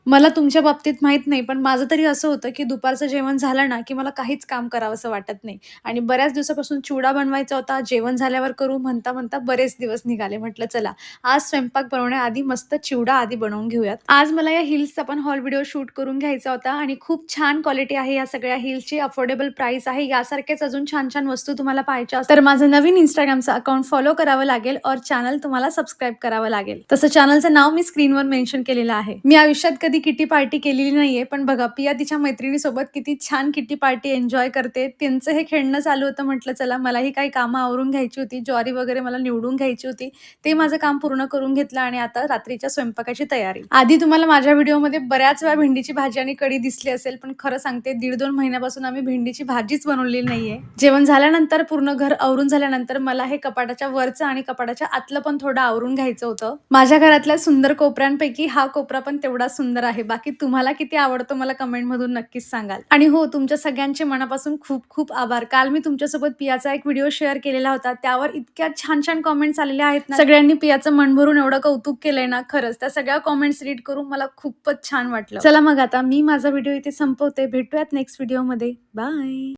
मला तुमच्या बाबतीत माहीत नाही, पण माझं तरी असं होतं, की दुपारचं जेवण झालं ना, की मला काहीच काम करावंसं वाटत नाही आणि बऱ्याच दिवसापासून चिवडा बनवायचा होता. जेवण झाल्यावर करू म्हणता-म्हणता बरेच दिवस निघाले. म्हटलं चला, आज स्वयंपाक बनवण्याआधी मस्त चिवडा आधी बनवून घेऊयात. आज मला या हिल्सचा पण हॉल व्हिडिओ शूट करून घ्यायचा होता आणि खूप छान क्वालिटी आहे या सगळ्या हिल्सची, अफोर्डेबल प्राईस आहे. यासारखेच अजून छान-छान वस्तू तुम्हाला पाहायच्या असतील, तर माझं नवीन Instagramचं अकाउंट फॉलो करावं लागेल और चॅनल तुम्हाला सबस्क्राईब करावं लागेल. तसं चॅनलचं नाव मी स्क्रीनवर मेन्शन केलेलं आहे. मी आयुष्यात कधी किटी पार्टी केलेली नाहीये, पण बघा पिया तिच्या मैत्रिणीसोबत किती छान किटी पार्टी एन्जॉय करते. त्यांचं हे खेळणं चालू होतं. म्हटलं चला मलाही काही कामं आवरून घ्यायची होती. ज्वारी वगैरे मला निवडून घ्यायची होती. ते माझं काम पूर्ण करून घेतलं आणि आता रात्रीच्या स्वयंपाकाची तयारी. आधी तुम्हाला माझ्या व्हिडिओमध्ये बऱ्याच वेळा भेंडीची भाजी आणि कढी दिसली असेल, पण खरं सांगते 1.5-2 महिन्यापासून आम्ही भेंडीची भाजीच बनवलेली नाहीये. जेवण झाल्यानंतर पूर्ण घर आवरून झाल्यानंतर मला हे कपाटाच्या वरचं आणि कपाटाच्या आतलं पण थोडं आवरून घ्यायचं होतं. माझ्या घरातल्या सुंदर कोपऱ्यांपैकी हा कोपरा पण तेवढा सुंदर आहे. बाकी तुम्हाला किती आवडतो मला कमेंटमधून नक्कीच सांगाल. आणि हो, तुमच्या सगळ्यांचे मनापासून खूप खूप आभार. काल मी तुमच्यासोबत पियाचा एक व्हिडिओ शेअर केलेला होता. त्यावर इतक्या छान-छान कमेंट्स आलेल्या आहेत ना. सगळ्यांनी पियाचं मन भरून एवढं कौतुक केलंय ना, खरंच त्या सगळ्या कमेंट्स रीड करून मला खूपच छान वाटलं. चला मग आता मी माझा व्हिडिओ इथे संपवते. भेटूयात नेक्स्ट व्हिडिओमध्ये. बाय.